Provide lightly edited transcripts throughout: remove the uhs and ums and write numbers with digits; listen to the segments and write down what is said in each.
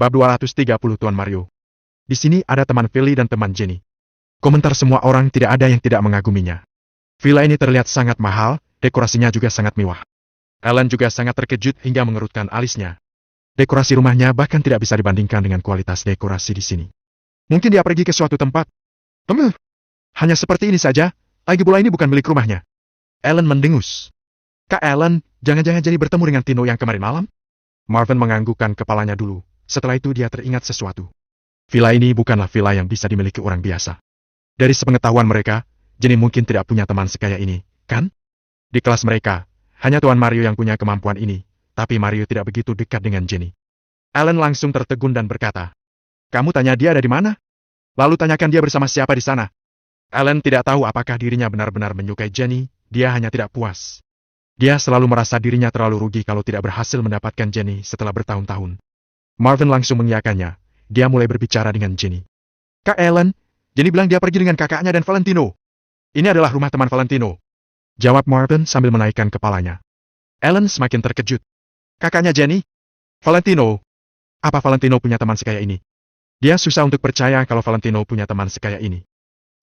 Bab 230 Tuan Mario. Di sini ada teman Philly dan teman Jenny. Komentar semua orang tidak ada yang tidak mengaguminya. Villa ini terlihat sangat mahal, dekorasinya juga sangat mewah. Alan juga sangat terkejut hingga mengerutkan alisnya. Dekorasi rumahnya bahkan tidak bisa dibandingkan dengan kualitas dekorasi di sini. Mungkin dia pergi ke suatu tempat. Hanya seperti ini saja, lagi pula ini bukan milik rumahnya. Alan mendengus. Kak Alan, jangan-jangan Jenny bertemu dengan Tino yang kemarin malam? Marvin menganggukkan kepalanya dulu. Setelah itu dia teringat sesuatu. Villa ini bukanlah villa yang bisa dimiliki orang biasa. Dari sepengetahuan mereka, Jenny mungkin tidak punya teman sekaya ini, kan? Di kelas mereka, hanya Tuan Mario yang punya kemampuan ini, tapi Mario tidak begitu dekat dengan Jenny. Alan langsung tertegun dan berkata, "Kamu tanya dia ada di mana? Lalu tanyakan dia bersama siapa di sana." Alan tidak tahu apakah dirinya benar-benar menyukai Jenny, dia hanya tidak puas. Dia selalu merasa dirinya terlalu rugi kalau tidak berhasil mendapatkan Jenny setelah bertahun-tahun. Marvin langsung mengiyakannya. Dia mulai berbicara dengan Jenny. "Kak Alan, Jenny bilang dia pergi dengan kakaknya dan Valentino. Ini adalah rumah teman Valentino," jawab Marvin sambil menaikkan kepalanya. Alan semakin terkejut. "Kakaknya Jenny? Valentino? Apa Valentino punya teman sekaya ini?" Dia susah untuk percaya kalau Valentino punya teman sekaya ini.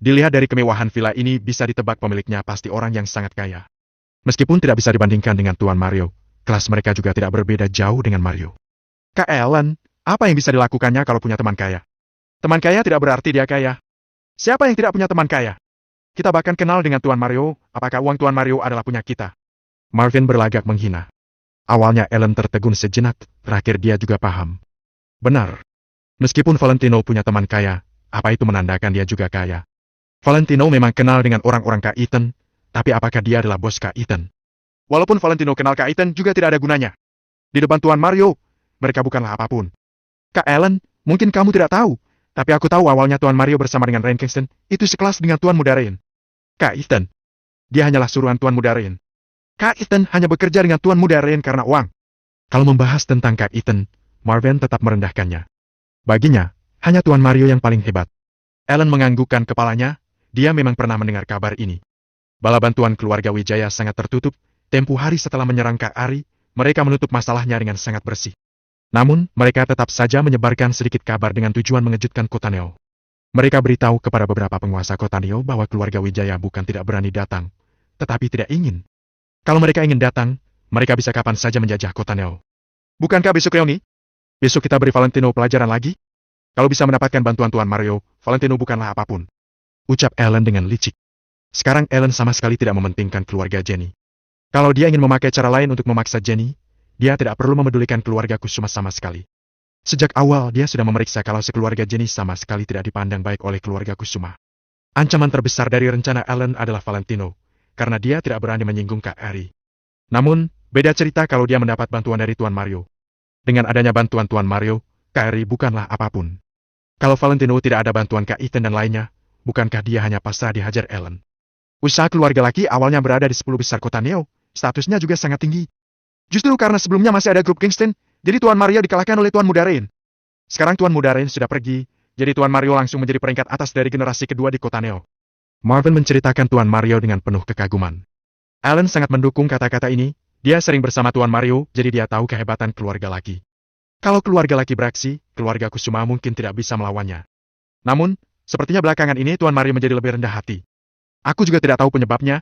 Dilihat dari kemewahan villa ini bisa ditebak pemiliknya pasti orang yang sangat kaya. Meskipun tidak bisa dibandingkan dengan Tuan Mario, kelas mereka juga tidak berbeda jauh dengan Mario. "Kak Alan, apa yang bisa dilakukannya kalau punya teman kaya? Teman kaya tidak berarti dia kaya. Siapa yang tidak punya teman kaya? Kita bahkan kenal dengan Tuan Mario, apakah uang Tuan Mario adalah punya kita?" Marvin berlagak menghina. Awalnya Alan tertegun sejenak, terakhir dia juga paham. Benar. Meskipun Valentino punya teman kaya, apa itu menandakan dia juga kaya? Valentino memang kenal dengan orang-orang Kak Ethan, tapi apakah dia adalah bos Kak Ethan? Walaupun Valentino kenal Kak Ethan juga tidak ada gunanya. Di depan Tuan Mario, mereka bukanlah apapun. "Kak Alan, mungkin kamu tidak tahu, tapi aku tahu awalnya Tuan Mario bersama dengan Rain Kingston, itu sekelas dengan Tuan Muda Rain. Kak Ethan, dia hanyalah suruhan Tuan Muda Rain. Kak Ethan hanya bekerja dengan Tuan Muda Rain karena uang." Kalau membahas tentang Kak Ethan, Marvin tetap merendahkannya. Baginya, hanya Tuan Mario yang paling hebat. Alan menganggukkan kepalanya, dia memang pernah mendengar kabar ini. Bala bantuan keluarga Wijaya sangat tertutup, tempo hari setelah menyerang Kak Ari, mereka menutup masalahnya dengan sangat bersih. Namun, mereka tetap saja menyebarkan sedikit kabar dengan tujuan mengejutkan Kota Neo. Mereka beritahu kepada beberapa penguasa Kota Neo bahwa keluarga Wijaya bukan tidak berani datang, tetapi tidak ingin. Kalau mereka ingin datang, mereka bisa kapan saja menjajah Kota Neo. "Bukankah besok reuni? Besok kita beri Valentino pelajaran lagi? Kalau bisa mendapatkan bantuan Tuan Mario, Valentino bukanlah apapun," ucap Alan dengan licik. Sekarang Alan sama sekali tidak mementingkan keluarga Jenny. Kalau dia ingin memakai cara lain untuk memaksa Jenny, dia tidak perlu memedulikan keluarga Kusuma sama sekali. Sejak awal dia sudah memeriksa kalau sekeluarga Jenny sama sekali tidak dipandang baik oleh keluarga Kusuma. Ancaman terbesar dari rencana Alan adalah Valentino, karena dia tidak berani menyinggung Kak Ari. Namun, beda cerita kalau dia mendapat bantuan dari Tuan Mario. Dengan adanya bantuan Tuan Mario, Kak Ari bukanlah apapun. Kalau Valentino tidak ada bantuan Kak Ethan dan lainnya, bukankah dia hanya pasrah dihajar Alan? Usaha keluarga laki awalnya berada di 10 besar Kota Neo, statusnya juga sangat tinggi. Justru karena sebelumnya masih ada grup Kingston, jadi Tuan Mario dikalahkan oleh Tuan Muda Rain. Sekarang Tuan Muda Rain sudah pergi, jadi Tuan Mario langsung menjadi peringkat atas dari generasi kedua di Kota Neo. Marvin menceritakan Tuan Mario dengan penuh kekaguman. Alan sangat mendukung kata-kata ini, dia sering bersama Tuan Mario, jadi dia tahu kehebatan keluarga laki. Kalau keluarga laki beraksi, keluarga Kusuma mungkin tidak bisa melawannya. Namun, sepertinya belakangan ini Tuan Mario menjadi lebih rendah hati. Aku juga tidak tahu penyebabnya.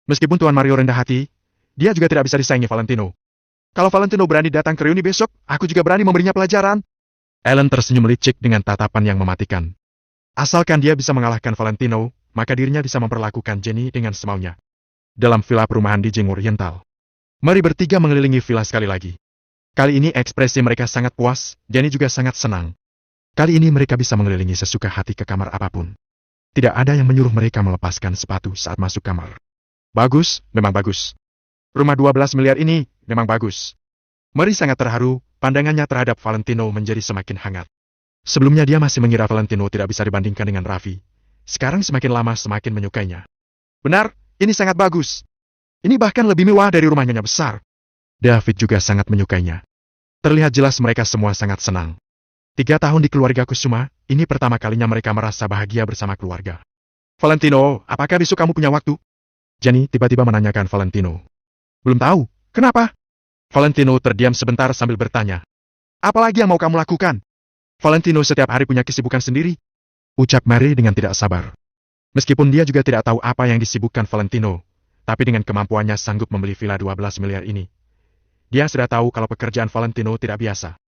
Meskipun Tuan Mario rendah hati, dia juga tidak bisa disaingi Valentino. Kalau Valentino berani datang ke reuni besok, aku juga berani memberinya pelajaran. Alan tersenyum licik dengan tatapan yang mematikan. Asalkan dia bisa mengalahkan Valentino, maka dirinya bisa memperlakukan Jenny dengan semaunya. Dalam villa perumahan di Jing Oriental. Mari bertiga mengelilingi villa sekali lagi. Kali ini ekspresi mereka sangat puas, Jenny juga sangat senang. Kali ini mereka bisa mengelilingi sesuka hati ke kamar apapun. Tidak ada yang menyuruh mereka melepaskan sepatu saat masuk kamar. Bagus, memang bagus. Rumah 12 miliar ini, memang bagus. Mary sangat terharu, pandangannya terhadap Valentino menjadi semakin hangat. Sebelumnya dia masih mengira Valentino tidak bisa dibandingkan dengan Raffi. Sekarang semakin lama semakin menyukainya. Benar, ini sangat bagus. Ini bahkan lebih mewah dari rumah Nyonya Besar. David juga sangat menyukainya. Terlihat jelas mereka semua sangat senang. 3 tahun di keluarga Kusuma, ini pertama kalinya mereka merasa bahagia bersama keluarga. "Valentino, apakah besok kamu punya waktu?" Jenny tiba-tiba menanyakan Valentino. "Belum tahu, kenapa?" Valentino terdiam sebentar sambil bertanya. "Apalagi yang mau kamu lakukan? Valentino setiap hari punya kesibukan sendiri, ucap Mary dengan tidak sabar. Meskipun dia juga tidak tahu apa yang disibukkan Valentino, tapi dengan kemampuannya sanggup membeli villa 12 miliar ini, dia sudah tahu kalau pekerjaan Valentino tidak biasa.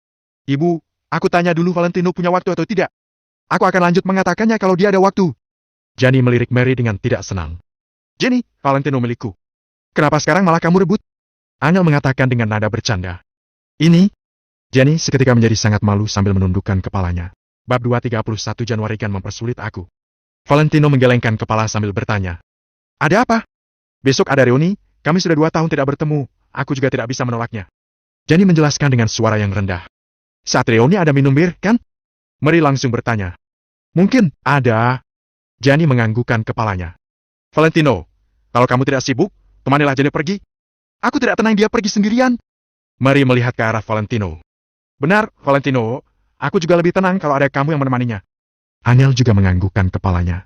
Ibu, aku tanya dulu Valentino punya waktu atau tidak. Aku akan lanjut mengatakannya kalau dia ada waktu. Jenny melirik Mary dengan tidak senang. Jenny, Valentino milikku. Kenapa sekarang malah kamu rebut? Angel mengatakan dengan nada bercanda. Ini? Jenny seketika menjadi sangat malu sambil menundukkan kepalanya. Bab 231 Januari kan mempersulit aku. Valentino menggelengkan kepala sambil bertanya. Ada apa? Besok ada reuni, kami sudah 2 tahun tidak bertemu, aku juga tidak bisa menolaknya. Jenny menjelaskan dengan suara yang rendah. Saat reuni ada minum bir, kan? Mary langsung bertanya. Mungkin, ada. Jenny menganggukkan kepalanya. Valentino, kalau kamu tidak sibuk, temanilah Jenny pergi. Aku tidak tenang dia pergi sendirian. Mary melihat ke arah Valentino. Benar, Valentino, aku juga lebih tenang kalau ada kamu yang menemaninya. Angel juga menganggukkan kepalanya.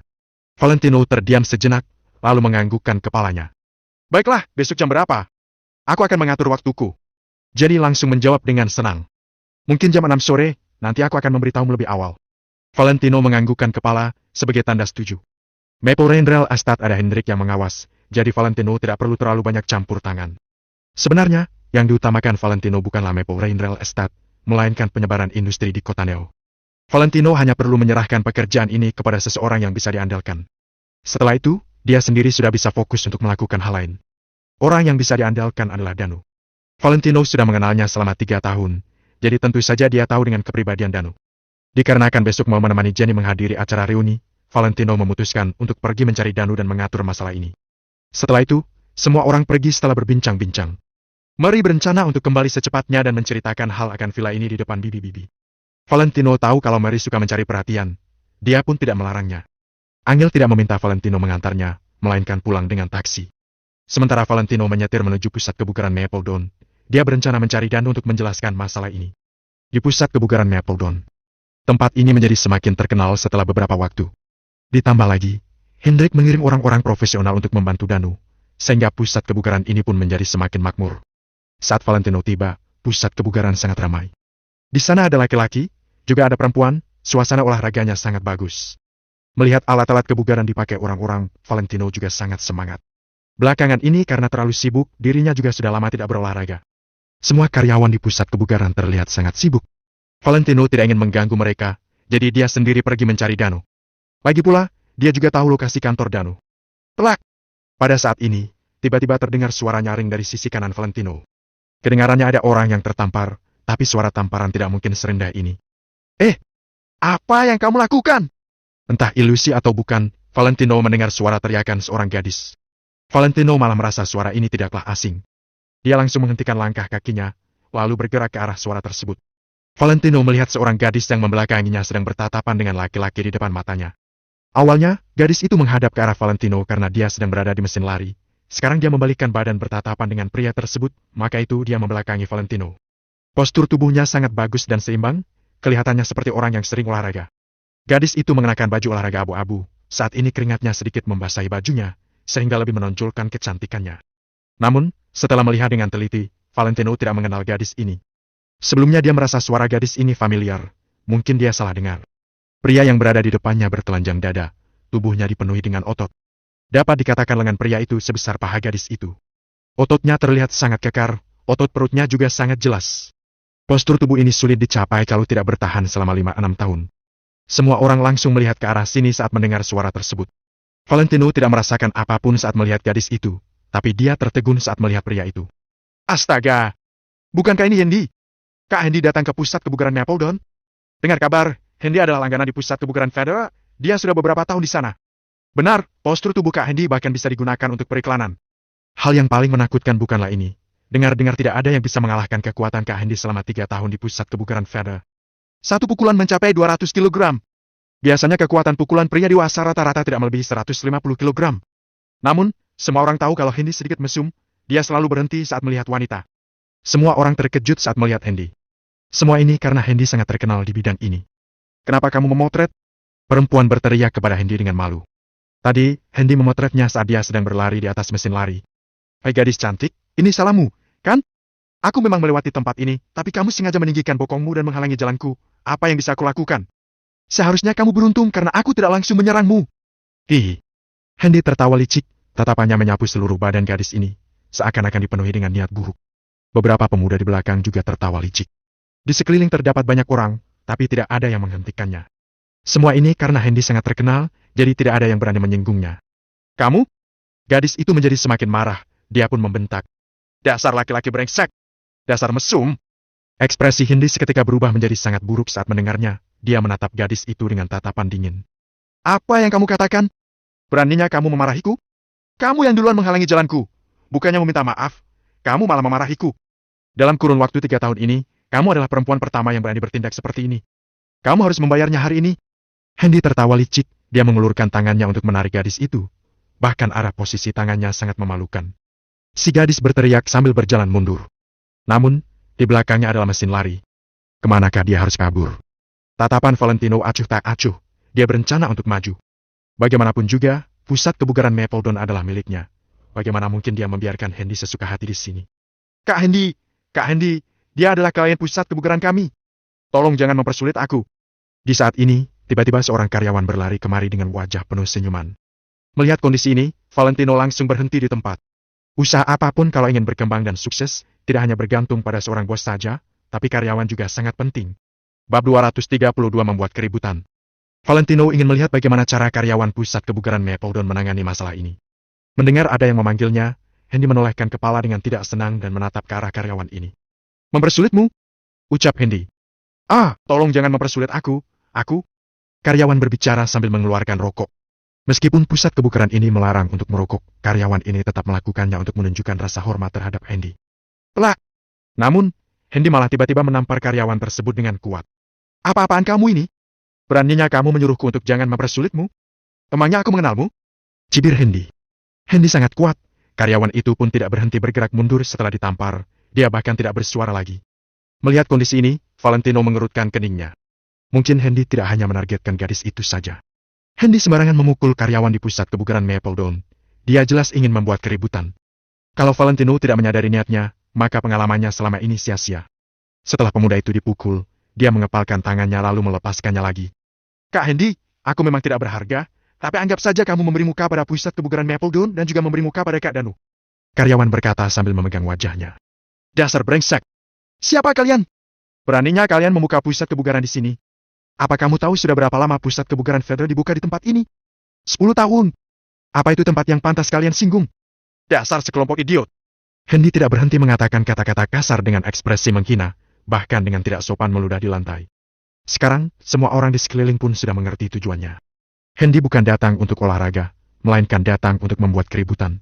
Valentino terdiam sejenak, lalu menganggukkan kepalanya. Baiklah, besok jam berapa? Aku akan mengatur waktuku. Jenny langsung menjawab dengan senang. Mungkin jam 6 sore, nanti aku akan memberitahumu lebih awal. Valentino menganggukkan kepala, sebagai tanda setuju. Maple Rain Real Estate ada Hendrik yang mengawas, jadi Valentino tidak perlu terlalu banyak campur tangan. Sebenarnya, yang diutamakan Valentino bukanlah Maple Rain Real Estate, melainkan penyebaran industri di kota Neo. Valentino hanya perlu menyerahkan pekerjaan ini kepada seseorang yang bisa diandalkan. Setelah itu, dia sendiri sudah bisa fokus untuk melakukan hal lain. Orang yang bisa diandalkan adalah Danu. Valentino sudah mengenalnya selama 3 tahun, jadi tentu saja dia tahu dengan kepribadian Danu. Dikarenakan besok mau menemani Jenny menghadiri acara reuni, Valentino memutuskan untuk pergi mencari Danu dan mengatur masalah ini. Setelah itu, semua orang pergi setelah berbincang-bincang. Mary berencana untuk kembali secepatnya dan menceritakan hal akan villa ini di depan bibi-bibi. Valentino tahu kalau Mary suka mencari perhatian. Dia pun tidak melarangnya. Angel tidak meminta Valentino mengantarnya, melainkan pulang dengan taksi. Sementara Valentino menyetir menuju pusat kebugaran Mapledon, dia berencana mencari Danu untuk menjelaskan masalah ini. Di pusat kebugaran Mapledon, tempat ini menjadi semakin terkenal setelah beberapa waktu. Ditambah lagi, Hendrik mengirim orang-orang profesional untuk membantu Danu, sehingga pusat kebugaran ini pun menjadi semakin makmur. Saat Valentino tiba, pusat kebugaran sangat ramai. Di sana ada laki-laki, juga ada perempuan, suasana olahraganya sangat bagus. Melihat alat-alat kebugaran dipakai orang-orang, Valentino juga sangat semangat. Belakangan ini karena terlalu sibuk, dirinya juga sudah lama tidak berolahraga. Semua karyawan di pusat kebugaran terlihat sangat sibuk. Valentino tidak ingin mengganggu mereka, jadi dia sendiri pergi mencari Danu. Lagi pula, dia juga tahu lokasi kantor Danu. Telak! Pada saat ini, tiba-tiba terdengar suara nyaring dari sisi kanan Valentino. Kedengarannya ada orang yang tertampar, tapi suara tamparan tidak mungkin serendah ini. Apa yang kamu lakukan? Entah ilusi atau bukan, Valentino mendengar suara teriakan seorang gadis. Valentino malah merasa suara ini tidaklah asing. Dia langsung menghentikan langkah kakinya, lalu bergerak ke arah suara tersebut. Valentino melihat seorang gadis yang membelakanginya sedang bertatapan dengan laki-laki di depan matanya. Awalnya, gadis itu menghadap ke arah Valentino karena dia sedang berada di mesin lari. Sekarang dia membalikkan badan bertatapan dengan pria tersebut, maka itu dia membelakangi Valentino. Postur tubuhnya sangat bagus dan seimbang, kelihatannya seperti orang yang sering olahraga. Gadis itu mengenakan baju olahraga abu-abu, saat ini keringatnya sedikit membasahi bajunya, sehingga lebih menonjolkan kecantikannya. Namun, setelah melihat dengan teliti, Valentino tidak mengenal gadis ini. Sebelumnya dia merasa suara gadis ini familiar, mungkin dia salah dengar. Pria yang berada di depannya bertelanjang dada, tubuhnya dipenuhi dengan otot. Dapat dikatakan lengan pria itu sebesar paha gadis itu. Ototnya terlihat sangat kekar, otot perutnya juga sangat jelas. Postur tubuh ini sulit dicapai kalau tidak bertahan selama 5-6 tahun. Semua orang langsung melihat ke arah sini saat mendengar suara tersebut. Valentino tidak merasakan apapun saat melihat gadis itu, tapi dia tertegun saat melihat pria itu. Astaga! Bukankah ini Hendy? Kak Hendy datang ke pusat kebugaran Mapledon? Dengar kabar, Hendy adalah langganan di pusat kebugaran Federal, dia sudah beberapa tahun di sana. Benar, postur tubuh Kak Hendy bahkan bisa digunakan untuk periklanan. Hal yang paling menakutkan bukanlah ini. Dengar-dengar tidak ada yang bisa mengalahkan kekuatan Kak Hendy selama 3 tahun di pusat kebugaran Federal. Satu pukulan mencapai 200 kg. Biasanya kekuatan pukulan pria dewasa rata-rata tidak melebihi 150 kg. Namun, semua orang tahu kalau Hendy sedikit mesum, dia selalu berhenti saat melihat wanita. Semua orang terkejut saat melihat Hendy. Semua ini karena Hendy sangat terkenal di bidang ini. Kenapa kamu memotret? Perempuan berteriak kepada Hendy dengan malu. Tadi, Hendy memotretnya saat dia sedang berlari di atas mesin lari. Hai gadis cantik, ini salahmu, kan? Aku memang melewati tempat ini, tapi kamu sengaja meninggikan bokongmu dan menghalangi jalanku. Apa yang bisa aku lakukan? Seharusnya kamu beruntung karena aku tidak langsung menyerangmu. Hihi. Hendy tertawa licik, tatapannya menyapu seluruh badan gadis ini, seakan-akan dipenuhi dengan niat buruk. Beberapa pemuda di belakang juga tertawa licik. Di sekeliling terdapat banyak orang, tapi tidak ada yang menghentikannya. Semua ini karena Hendy sangat terkenal, jadi tidak ada yang berani menyinggungnya. Kamu? Gadis itu menjadi semakin marah, dia pun membentak. Dasar laki-laki brengsek! Dasar mesum! Ekspresi Hendy seketika berubah menjadi sangat buruk saat mendengarnya. Dia menatap gadis itu dengan tatapan dingin. Apa yang kamu katakan? Beraninya kamu memarahiku? Kamu yang duluan menghalangi jalanku. Bukannya meminta maaf, kamu malah memarahiku. Dalam kurun waktu 3 tahun ini, kamu adalah perempuan pertama yang berani bertindak seperti ini. Kamu harus membayarnya hari ini. Hendy tertawa licik, dia mengulurkan tangannya untuk menarik gadis itu. Bahkan arah posisi tangannya sangat memalukan. Si gadis berteriak sambil berjalan mundur. Namun, di belakangnya adalah mesin lari. Kemanakah dia harus kabur? Tatapan Valentino acuh tak acuh, dia berencana untuk maju. Bagaimanapun juga, pusat kebugaran Mapledon adalah miliknya. Bagaimana mungkin dia membiarkan Hendy sesuka hati di sini? Kak Hendy, dia adalah klien pusat kebugaran kami. Tolong jangan mempersulit aku. Di saat ini, tiba-tiba seorang karyawan berlari kemari dengan wajah penuh senyuman. Melihat kondisi ini, Valentino langsung berhenti di tempat. Usaha apapun kalau ingin berkembang dan sukses, tidak hanya bergantung pada seorang bos saja, tapi karyawan juga sangat penting. Bab 232 membuat keributan. Valentino ingin melihat bagaimana cara karyawan pusat kebugaran Mapledon menangani masalah ini. Mendengar ada yang memanggilnya, Hendy menolehkan kepala dengan tidak senang dan menatap ke arah karyawan ini. Mempersulitmu? Ucap Hendy. Tolong jangan mempersulit aku. Karyawan berbicara sambil mengeluarkan rokok. Meskipun pusat kebugaran ini melarang untuk merokok, karyawan ini tetap melakukannya untuk menunjukkan rasa hormat terhadap Hendy. Pelak! Namun, Hendy malah tiba-tiba menampar karyawan tersebut dengan kuat. Apa-apaan kamu ini? Beraninya kamu menyuruhku untuk jangan mempersulitmu? Emangnya aku mengenalmu? Cibir Hendy. Hendy sangat kuat. Karyawan itu pun tidak berhenti bergerak mundur setelah ditampar. Dia bahkan tidak bersuara lagi. Melihat kondisi ini, Valentino mengerutkan keningnya. Mungkin Hendy tidak hanya menargetkan gadis itu saja. Hendy sembarangan memukul karyawan di pusat kebugaran Mapledon. Dia jelas ingin membuat keributan. Kalau Valentino tidak menyadari niatnya, maka pengalamannya selama ini sia-sia. Setelah pemuda itu dipukul, dia mengepalkan tangannya lalu melepaskannya lagi. Kak Hendy, aku memang tidak berharga, tapi anggap saja kamu memberi muka pada pusat kebugaran Mapledon dan juga memberi muka pada Kak Danu. Karyawan berkata sambil memegang wajahnya. Dasar brengsek! Siapa kalian? Beraninya kalian membuka pusat kebugaran di sini. Apa kamu tahu sudah berapa lama pusat kebugaran federal dibuka di tempat ini? 10 tahun. Apa itu tempat yang pantas kalian singgung? Dasar sekelompok idiot. Hendy tidak berhenti mengatakan kata-kata kasar dengan ekspresi menghina, bahkan dengan tidak sopan meludah di lantai. Sekarang, semua orang di sekeliling pun sudah mengerti tujuannya. Hendy bukan datang untuk olahraga, melainkan datang untuk membuat keributan.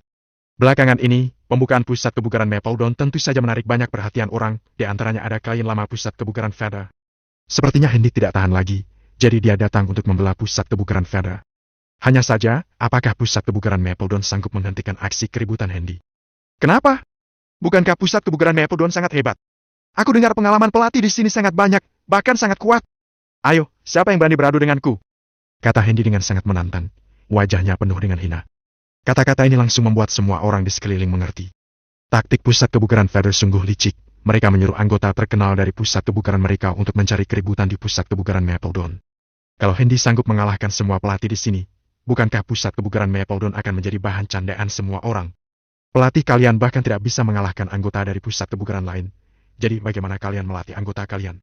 Belakangan ini, pembukaan pusat kebugaran Mapledon tentu saja menarik banyak perhatian orang, di antaranya ada klien lama pusat kebugaran Feda. Sepertinya Hendy tidak tahan lagi, jadi dia datang untuk membela pusat kebugaran Feda. Hanya saja, apakah pusat kebugaran Mapledon sanggup menghentikan aksi keributan Hendy? Kenapa? Bukankah pusat kebugaran Mapledon sangat hebat? Aku dengar pengalaman pelatih di sini sangat banyak, bahkan sangat kuat. Ayo, siapa yang berani beradu denganku? Kata Hendy dengan sangat menantang, wajahnya penuh dengan hina. Kata-kata ini langsung membuat semua orang di sekeliling mengerti. Taktik pusat kebugaran Feder sungguh licik. Mereka menyuruh anggota terkenal dari pusat kebugaran mereka untuk mencari keributan di pusat kebugaran Mapledon. Kalau Hendy sanggup mengalahkan semua pelatih di sini, bukankah pusat kebugaran Mapledon akan menjadi bahan candaan semua orang? Pelatih kalian bahkan tidak bisa mengalahkan anggota dari pusat kebugaran lain. Jadi bagaimana kalian melatih anggota kalian?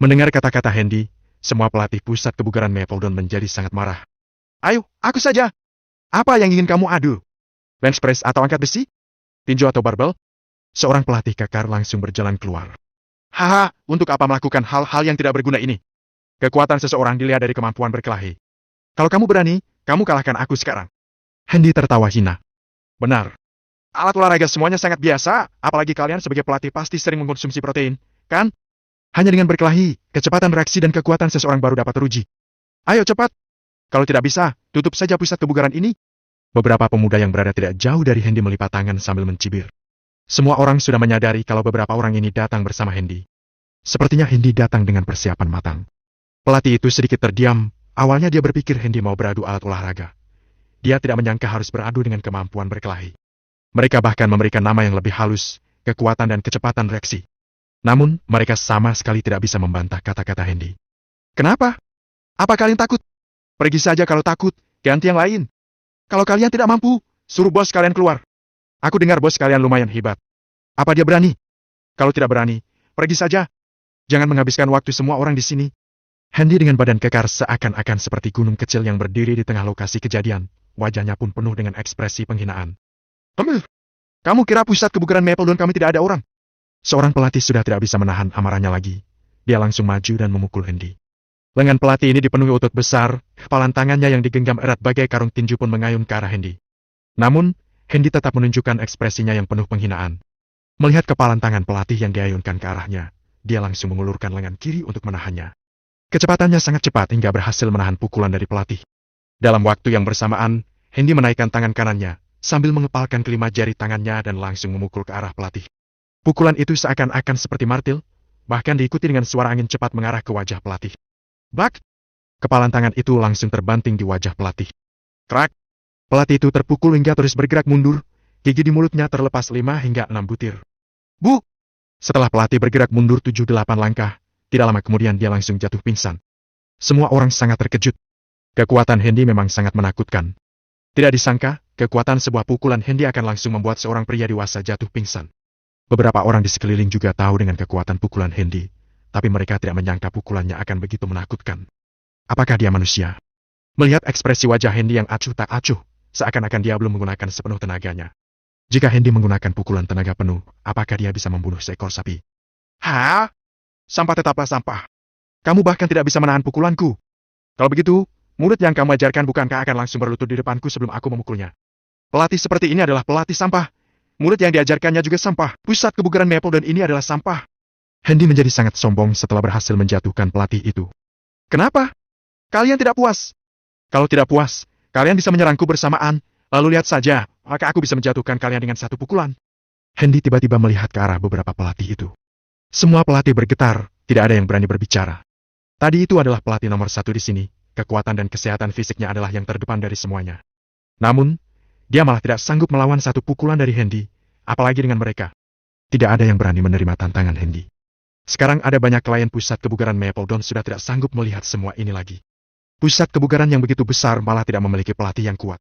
Mendengar kata-kata Hendy, semua pelatih pusat kebugaran Mapledon menjadi sangat marah. Ayo, aku saja! Apa yang ingin kamu adu? Bench press atau angkat besi? Tinju atau barbel? Seorang pelatih kekar langsung berjalan keluar. Haha, untuk apa melakukan hal-hal yang tidak berguna ini? Kekuatan seseorang dilihat dari kemampuan berkelahi. Kalau kamu berani, kamu kalahkan aku sekarang. Hendy tertawa hina. Benar. Alat olahraga semuanya sangat biasa, apalagi kalian sebagai pelatih pasti sering mengkonsumsi protein, kan? Hanya dengan berkelahi, kecepatan reaksi dan kekuatan seseorang baru dapat teruji. Ayo cepat. Kalau tidak bisa, tutup saja pusat kebugaran ini. Beberapa pemuda yang berada tidak jauh dari Hendy melipat tangan sambil mencibir. Semua orang sudah menyadari kalau beberapa orang ini datang bersama Hendy. Sepertinya Hendy datang dengan persiapan matang. Pelatih itu sedikit terdiam, awalnya dia berpikir Hendy mau beradu alat olahraga. Dia tidak menyangka harus beradu dengan kemampuan berkelahi. Mereka bahkan memberikan nama yang lebih halus, kekuatan dan kecepatan reaksi. Namun, mereka sama sekali tidak bisa membantah kata-kata Hendy. Kenapa? Apa kalian takut? Pergi saja kalau takut, ganti yang lain. Kalau kalian tidak mampu, suruh bos kalian keluar. Aku dengar bos kalian lumayan hebat. Apa dia berani? Kalau tidak berani, pergi saja. Jangan menghabiskan waktu semua orang di sini. Hendy dengan badan kekar seakan-akan seperti gunung kecil yang berdiri di tengah lokasi kejadian. Wajahnya pun penuh dengan ekspresi penghinaan. Kamu kira pusat kebugaran Maple Dawn kami tidak ada orang? Seorang pelatih sudah tidak bisa menahan amarahnya lagi. Dia langsung maju dan memukul Hendy. Lengan pelatih ini dipenuhi otot besar, kepalan tangannya yang digenggam erat bagai karung tinju pun mengayun ke arah Hendy. Namun, Hendy tetap menunjukkan ekspresinya yang penuh penghinaan. Melihat kepalan tangan pelatih yang diayunkan ke arahnya, dia langsung mengulurkan lengan kiri untuk menahannya. Kecepatannya sangat cepat hingga berhasil menahan pukulan dari pelatih. Dalam waktu yang bersamaan, Hendy menaikkan tangan kanannya, sambil mengepalkan kelima jari tangannya dan langsung memukul ke arah pelatih. Pukulan itu seakan-akan seperti martil, bahkan diikuti dengan suara angin cepat mengarah ke wajah pelatih. Bak! Kepalan tangan itu langsung terbanting di wajah pelatih. Krak! Pelatih itu terpukul hingga terus bergerak mundur, gigi di mulutnya terlepas 5 hingga 6 butir. Bu! Setelah pelatih bergerak mundur 7-8 langkah, tidak lama kemudian dia langsung jatuh pingsan. Semua orang sangat terkejut. Kekuatan Hendy memang sangat menakutkan. Tidak disangka, kekuatan sebuah pukulan Hendy akan langsung membuat seorang pria dewasa jatuh pingsan. Beberapa orang di sekeliling juga tahu dengan kekuatan pukulan Hendy, tapi mereka tidak menyangka pukulannya akan begitu menakutkan. Apakah dia manusia? Melihat ekspresi wajah Hendy yang acuh tak acuh, seakan-akan dia belum menggunakan sepenuh tenaganya. Jika Hendy menggunakan pukulan tenaga penuh, apakah dia bisa membunuh seekor sapi? Hah? Sampah tetaplah sampah. Kamu bahkan tidak bisa menahan pukulanku. Kalau begitu, murid yang kamu ajarkan bukankah akan langsung berlutut di depanku sebelum aku memukulnya? Pelatih seperti ini adalah pelatih sampah. Murid yang diajarkannya juga sampah. Pusat kebugaran Maple Dawn ini adalah sampah. Hendy menjadi sangat sombong setelah berhasil menjatuhkan pelatih itu. Kenapa? Kalian tidak puas? Kalau tidak puas, kalian bisa menyerangku bersamaan, lalu lihat saja, maka aku bisa menjatuhkan kalian dengan satu pukulan. Hendy tiba-tiba melihat ke arah beberapa pelatih itu. Semua pelatih bergetar, tidak ada yang berani berbicara. Tadi itu adalah pelatih nomor 1 di sini, kekuatan dan kesehatan fisiknya adalah yang terdepan dari semuanya. Namun, dia malah tidak sanggup melawan satu pukulan dari Hendy, apalagi dengan mereka. Tidak ada yang berani menerima tantangan Hendy. Sekarang ada banyak klien pusat kebugaran Maple Dawn sudah tidak sanggup melihat semua ini lagi. Pusat kebugaran yang begitu besar malah tidak memiliki pelatih yang kuat.